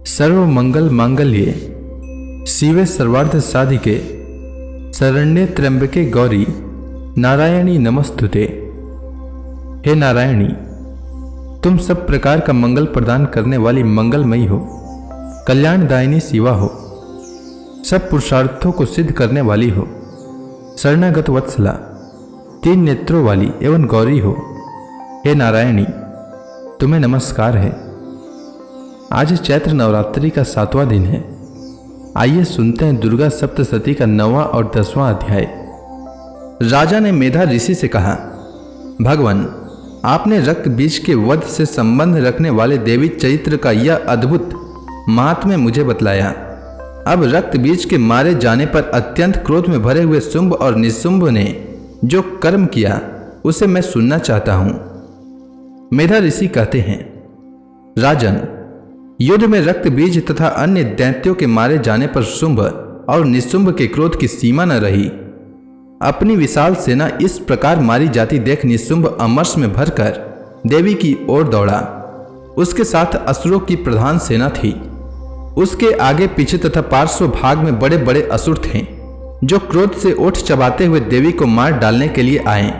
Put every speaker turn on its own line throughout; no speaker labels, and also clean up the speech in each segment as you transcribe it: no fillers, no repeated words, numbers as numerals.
सर्व मंगल मांगल्ये शिवे सर्वार्थ साधिके शरण्ये त्र्यंबके गौरी नारायणी नमस्तुते। हे नारायणी, तुम सब प्रकार का मंगल प्रदान करने वाली मंगलमयी हो, कल्याणदायिनी शिवा हो, सब पुरुषार्थों को सिद्ध करने वाली हो, शरणागत वत्सला, तीन नेत्रों वाली एवं गौरी हो। हे नारायणी, तुम्हें नमस्कार है। आज चैत्र नवरात्रि का 7वां दिन है। आइए सुनते हैं दुर्गा सप्तशती का 9वां और 10वां अध्याय। राजा ने मेधा ऋषि से कहा, भगवान, आपने रक्त बीज के वध से संबंध रखने वाले देवी चरित्र का यह अद्भुत महात्म्य मुझे बतलाया। अब रक्त बीज के मारे जाने पर अत्यंत क्रोध में भरे हुए शुंभ और निशुंभ ने जो कर्म किया उसे मैं सुनना चाहता हूं। मेधा ऋषि कहते हैं, राजन, युद्ध में रक्त बीज तथा अन्य दैत्यों के मारे जाने पर शुंभ और निशुंभ के क्रोध की सीमा न रही। अपनी विशाल सेना इस प्रकार मारी जाती देख निशुंभ अमर्ष में भरकर देवी की ओर दौड़ा। उसके साथ असुरों की प्रधान सेना थी। उसके आगे पीछे तथा पार्श्व भाग में बड़े बड़े असुर थे जो क्रोध से ओठ चबाते हुए देवी को मार डालने के लिए आए।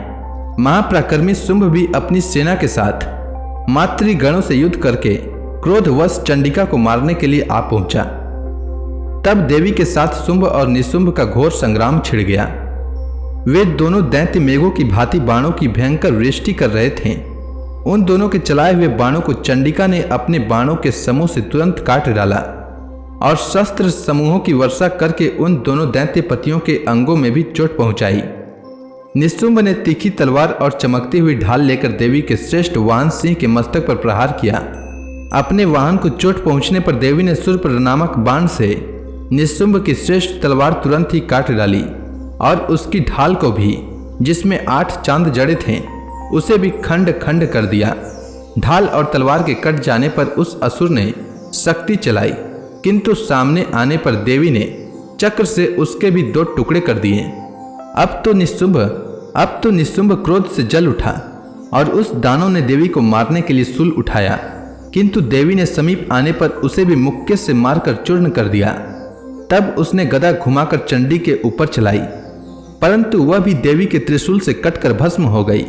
महापराक्रमी शुंभ भी अपनी सेना के साथ मातृगणों से युद्ध करके क्रोधवश चंडिका को मारने के लिए आ पहुंचा। तब देवी के साथ शुंभ और निशुंभ का घोर संग्राम छिड़ गया। वे दोनों दैत्य मेघों की भांति बाणों की भयंकर वृष्टि कर रहे थे। उन दोनों के चलाए हुए बाणों को चंडिका ने अपने बाणों के समूह से तुरंत काट डाला और शस्त्र समूहों की वर्षा करके उन दोनों दैत्य पतियों के अंगों में भी चोट पहुंचाई। निशुंभ ने तीखी तलवार और चमकती हुई ढाल लेकर देवी के श्रेष्ठ वाहन सिंह के मस्तक पर प्रहार किया। अपने वाहन को चोट पहुंचने पर देवी ने शूर्प नामक बाण से निशुंभ की श्रेष्ठ तलवार तुरंत ही काट डाली और उसकी ढाल को भी, जिसमें 8 चांद जड़े थे, उसे भी खंड खंड कर दिया। ढाल और तलवार के कट जाने पर उस असुर ने शक्ति चलाई, किंतु सामने आने पर देवी ने चक्र से उसके भी 2 टुकड़े कर दिए। अब तो निशुंभ क्रोध से जल उठा और उस दानव ने देवी को मारने के लिए शूल उठाया, किंतु देवी ने समीप आने पर उसे भी मुक्के से मारकर चूर्ण कर दिया। तब उसने गदा घुमाकर चंडी के ऊपर चलाई, परंतु वह भी देवी के त्रिशूल से कटकर भस्म हो गई।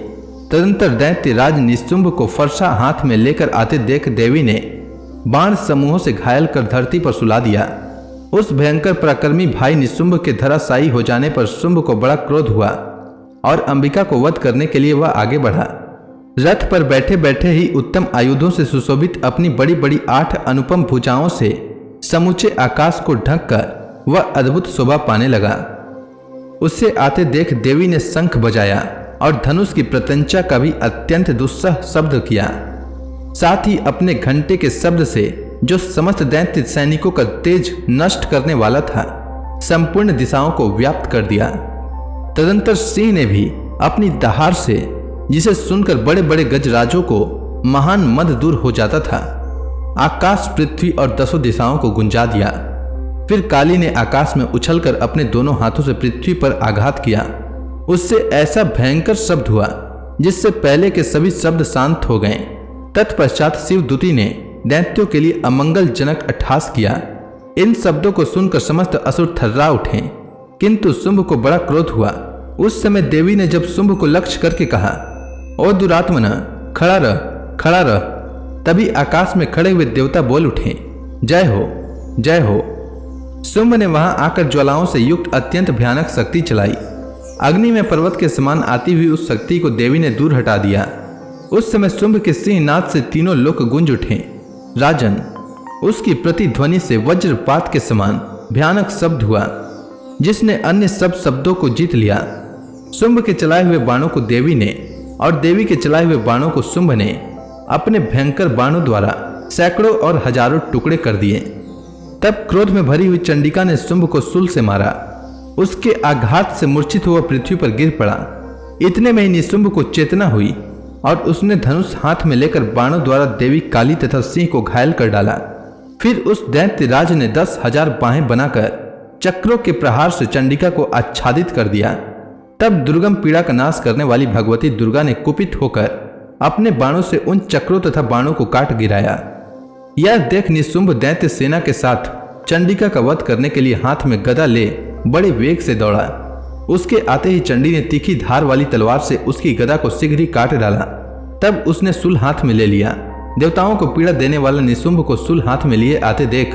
तदंतर दैत्य राज निशुंभ को फरसा हाथ में लेकर आते देख देवी ने बाण समूहों से घायल कर धरती पर सुला दिया। उस भयंकर पराक्रमी भाई निशुंभ के धराशायी हो जाने पर शुंभ को बड़ा क्रोध हुआ और अंबिका को वध करने के लिए वह आगे बढ़ा। रथ पर बैठे बैठे ही उत्तम आयुधों से सुशोभित अपनी बड़ी बड़ी 8 अनुपम भुजाओं से समूचे आकाश को ढककर वह अद्भुत शोभा पाने लगा। उससे आते देख देवी ने शंख बजाया और धनुष की प्रत्यंचा का भी अत्यंत दुस्सह शब्द किया। साथ ही अपने घंटे के शब्द से, जो समस्त दैत्य सैनिकों का तेज नष्ट करने वाला था, संपूर्ण दिशाओं को व्याप्त कर दिया। तदंतर सिंह ने भी अपनी दहाड़ से, जिसे सुनकर बड़े बड़े गजराजों को महान मद दूर हो जाता था, आकाश, पृथ्वी और 10 दिशाओं को गुंजा दिया। फिर काली ने आकाश में उछलकर अपने दोनों हाथों से पृथ्वी पर आघात किया। उससे ऐसा भयंकर शब्द हुआ जिससे पहले के सभी शब्द शांत हो गए। तत्पश्चात शिवदूती ने दैत्यों के लिए अमंगलजनक अट्टहास किया। इन शब्दों को सुनकर समस्त असुर थर्रा उठे, किंतु शुंभ को बड़ा क्रोध हुआ। उस समय देवी ने जब शुंभ को लक्ष्य करके कहा, ओ दुरात्मना, खड़ा रह, खड़ा रह। तभी आकाश में खड़े हुए देवता बोल उठे, जय हो, जय हो। शुंभ ने वहां आकर ज्वालाओं से युक्त अत्यंत भयानक शक्ति चलाई। अग्नि में पर्वत के समान आती हुई उस शक्ति को देवी ने दूर हटा दिया। उस समय शुंभ के सिंहनाद से तीनों लोक गूंज उठे। राजन, उसकी प्रतिध्वनि से वज्रपात के समान भयानक शब्द हुआ, जिसने अन्य सब शब्दों को जीत लिया। शुंभ के चलाए हुए बाणों को देवी ने और देवी के चलाए हुए बाणों को शुंभ ने अपने भयंकर बाणों द्वारा सैकड़ों और हजारों टुकड़े कर दिए। तब क्रोध में भरी हुई चंडिका ने शुंभ को शूल से मारा। उसके आघात से मूर्छित हुआ पृथ्वी पर गिर पड़ा। इतने में ही निशुंभ को चेतना हुई और उसने धनुष हाथ में लेकर बाणों द्वारा देवी काली तथा सिंह को घायल कर डाला। फिर उस दैत्य राज ने 10,000 बाहें बनाकर चक्रों के प्रहार से चंडिका को आच्छादित कर दिया। तब दुर्गम पीड़ा का नाश करने वाली भगवती दुर्गा ने कुपित होकर अपने बाणों से उन चक्रों तथा बाणों को काट गिराया। यह देख निशुंभ दैत्य सेना के साथ चंडिका का वध करने के लिए हाथ में गदा ले बड़े वेग से दौड़ा। उसके आते ही चंडी ने तीखी धार वाली तलवार से उसकी गदा को शीघ्र ही काट डाला। तब उसने शूल हाथ में ले लिया। देवताओं को पीड़ा देने वाला निशुंभ को शूल हाथ में लिए आते देख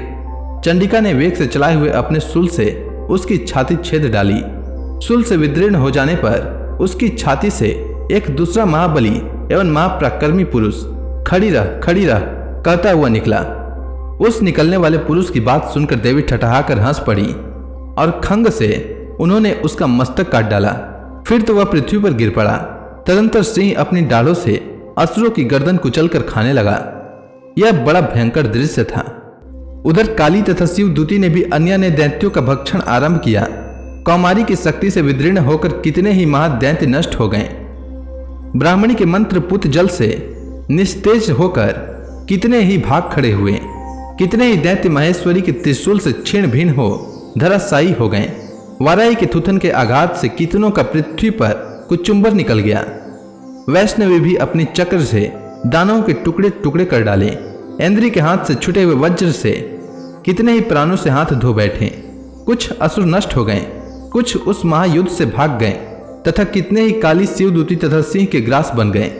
चंडिका ने वेग से चलाए हुए अपने शूल से उसकी छाती छेद डाली। शूल से विदीर्ण हो जाने पर उसकी छाती से एक दूसरा महाबली एवं महापराक्रमी पुरुष खड़ी रह कहता हुआ निकला। उस निकलने वाले पुरुष की बात सुनकर देवी ठठहाकर हंस पड़ी और खंग से उन्होंने उसका मस्तक काट डाला। फिर तो वह पृथ्वी पर गिर पड़ा। तदंतर सिंह अपनी डालों से असुरों की गर्दन कुचलकर खाने लगा। यह बड़ा भयंकर दृश्य था। उधर काली तथा शिवदूती ने भी अन्य ने दैत्यों का भक्षण आरंभ किया। कौमारी की शक्ति से विदीर्ण होकर कितने ही महादैत्य नष्ट हो गए। ब्राह्मणी के मंत्र पुत जल से निस्तेज होकर कितने ही भाग खड़े हुए। कितने ही दैत्य महेश्वरी के त्रिशूल से छिन्न भिन्न हो धराशायी हो गए। वाराई के थुथन के आघात से कितनों का पृथ्वी पर कुचुंबर निकल गया। वैष्णवी भी अपनी चक्र से दानवों के टुकड़े टुकड़े कर डाले। इंद्री के हाथ से छुटे हुए वज्र से कितने ही प्राणों से हाथ धो बैठे। कुछ असुर नष्ट हो गए, कुछ उस महायुद्ध से भाग गए तथा कितने ही काली शिवदूती तथा सिंह के ग्रास बन गए।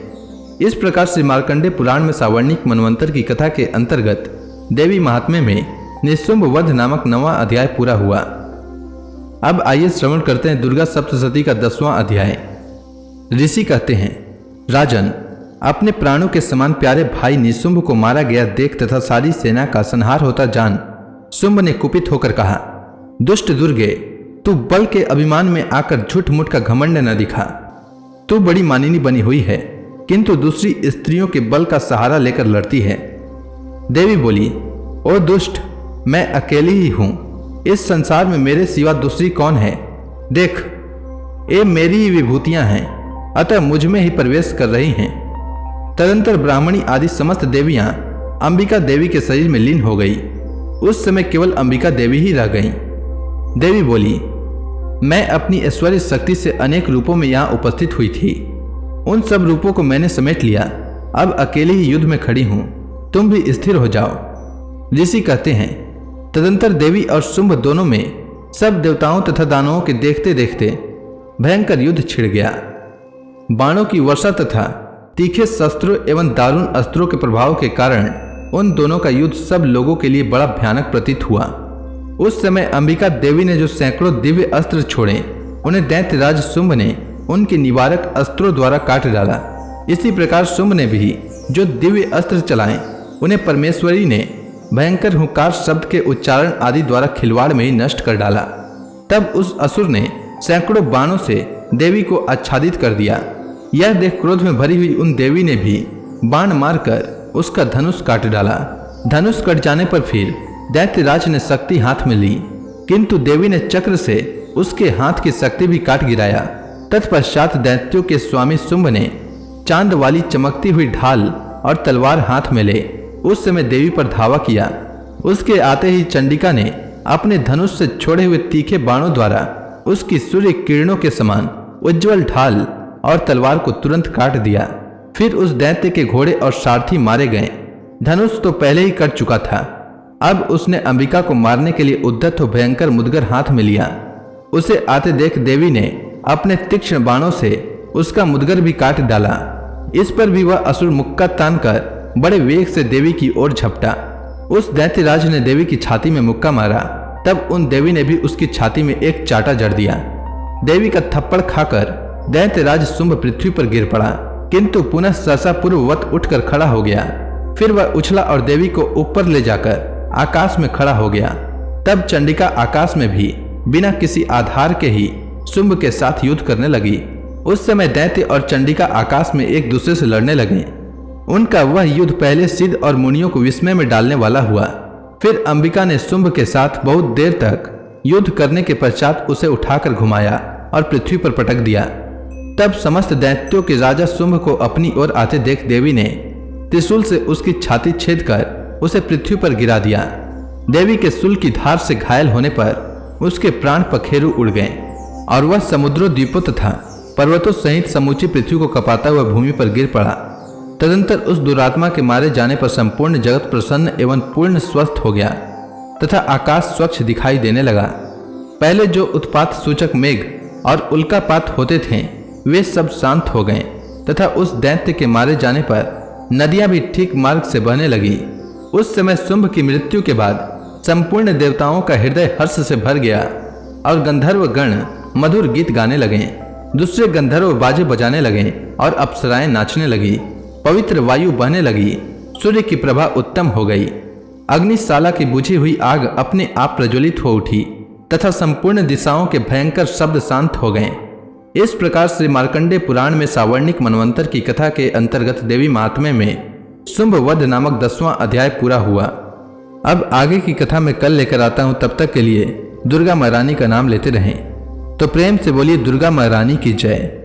इस प्रकार से मार्कंडेय पुराण में सावर्णिक मनवंतर की कथा के अंतर्गत देवी महात्म्य में निशुंभ वध नामक 9वां अध्याय पूरा हुआ। अब आइए श्रवण करते हैं दुर्गा सप्तशती का 10वां अध्याय। ऋषि कहते हैं, राजन, अपने प्राणों के समान प्यारे भाई निशुंभ को मारा गया देख तथा सारी सेना का संहार होता जान शुंभ ने कुपित होकर कहा, दुष्ट दुर्गे, तू बल के अभिमान में आकर झूठ मूठ का घमंड न दिखा। तू बड़ी मानिनी बनी हुई है, किंतु दूसरी स्त्रियों के बल का सहारा लेकर लड़ती है। देवी बोली, ओ दुष्ट, मैं अकेली ही हूं। इस संसार में मेरे सिवा दूसरी कौन है? देख, ये मेरी ही विभूतियां हैं, अतः मुझ में ही प्रवेश कर रही हैं। तदंतर ब्राह्मणी आदि समस्त देवियां अंबिका देवी के शरीर में लीन हो गई। उस समय केवल अंबिका देवी ही रह गईं। देवी बोली, मैं अपनी ऐश्वर्य शक्ति से अनेक रूपों में यहाँ उपस्थित हुई थी। उन सब रूपों को मैंने समेट लिया। अब अकेले ही युद्ध में खड़ी हूं, तुम भी स्थिर हो जाओ। ऋषि कहते हैं, तदंतर देवी और शुंभ दोनों में सब देवताओं तथा दानवों के देखते देखते भयंकर युद्ध छिड़ गया। बाणों की वर्षा तथा तीखे शस्त्रों एवं दारुण अस्त्रों के प्रभाव के कारण उन दोनों का युद्ध सब लोगों के लिए बड़ा भयानक प्रतीत हुआ। उस समय अंबिका देवी ने जो सैकड़ों दिव्य अस्त्र छोड़े, उन्हें दैत्यराज शुंभ ने उनके निवारक अस्त्रों द्वारा काट डाला। इसी प्रकार शुंभ ने भी जो दिव्य अस्त्र चलाए, उन्हें परमेश्वरी ने भयंकर हुंकार शब्द के उच्चारण आदि द्वारा खिलवाड़ में ही नष्ट कर डाला। तब उस असुर ने सैकड़ों बाणों से देवी को आच्छादित कर दिया। यह देख क्रोध में भरी हुई उन देवी ने भी बाण मारकर उसका धनुष काट डाला। धनुष कट जाने पर फिर दैत्यराज ने शक्ति हाथ में ली, किंतु देवी ने चक्र से उसके हाथ की शक्ति भी काट गिराया। तत्पश्चात दैत्यों के स्वामी शुंभ ने चांद वाली चमकती हुई ढाल और तलवार हाथ में ले उस समय देवी पर धावा किया। उसके आते ही चंडिका ने अपने धनुष से छोड़े हुए तीखे बाणों द्वारा उसकी सूर्य किरणों के समान उज्जवल ढाल और तलवार को तुरंत काट दिया। फिर उस दैत्य के घोड़े और सारथी मारे गए। धनुष तो पहले ही कट चुका था। अब उसने अंबिका को मारने के लिए उद्यत हो भयंकर मुदगर हाथ में लिया। उसे आते देख देवी ने अपने तीक्ष्ण बाणों से उसका मुदगर भी काट डाला। इस पर भी वह असुर मुक्का तानकर बड़े वेग से देवी की ओर झपटा। उस दैत्यराज ने देवी की छाती में मुक्का मारा। तब उन देवी ने भी उसकी छाती में एक चाटा जड़ दिया। देवी का थप्पड़ खाकर दैत्यराज शुंभ पृथ्वी पर गिर पड़ा, किंतु पुनः सहसा पूर्ववत उठकर खड़ा हो गया। फिर वह उछला और देवी को ऊपर ले जाकर आकाश में खड़ा हो गया। तब चंडिका आकाश में भी बिना किसी आधार के ही शुंभ के साथ युद्ध करने लगी। उस समय दैत्य और चंडिका आकाश में एक दूसरे से लड़ने लगे। उनका वह युद्ध पहले सिद्ध और मुनियों को विस्मय में डालने वाला हुआ। फिर अंबिका ने शुंभ के साथ बहुत देर तक युद्ध करने के पश्चात उसे उठाकर घुमाया और पृथ्वी पर पटक दिया। तब समस्त दैत्यों के राजा शुंभ को अपनी ओर आते देख देवी ने त्रिशूल से उसकी छाती छेद कर उसे पृथ्वी पर गिरा दिया। देवी के शूल की धार से घायल होने पर उसके प्राण पखेरु उड़ गए और वह समुद्रों, द्वीपों तथा पर्वतों सहित समूची पृथ्वी को कपाता हुआ भूमि पर गिर पड़ा। तदंतर उस दुरात्मा के मारे जाने पर संपूर्ण जगत प्रसन्न एवं पूर्ण स्वस्थ हो गया तथा आकाश स्वच्छ दिखाई देने लगा। पहले जो उत्पात सूचक मेघ और उल्कापात होते थे वे सब शांत हो गए तथा उस दैत्य के मारे जाने पर नदियां भी ठीक मार्ग से बहने लगी। उस समय शुंभ की मृत्यु के बाद संपूर्ण देवताओं का हृदय हर्ष से भर गया और गंधर्व गण मधुर गीत गाने लगे। दूसरे गंधर्व बाजे बजाने लगे और अप्सराएं नाचने लगी। पवित्र वायु बहने लगी। सूर्य की प्रभा उत्तम हो गई। अग्निशाला की बुझी हुई आग अपने आप प्रज्वलित हो उठी तथा संपूर्ण दिशाओं के भयंकर शब्द शांत हो गए। इस प्रकार से मार्कंडेय पुराण में सावर्णिक मनवंतर की कथा के अंतर्गत देवी महात्म्य में शुंभ वध नामक 10वां अध्याय पूरा हुआ। अब आगे की कथा मैं कल लेकर आता हूं। तब तक के लिए दुर्गा महारानी का नाम लेते रहें। तो प्रेम से बोलिए दुर्गा महारानी की जय।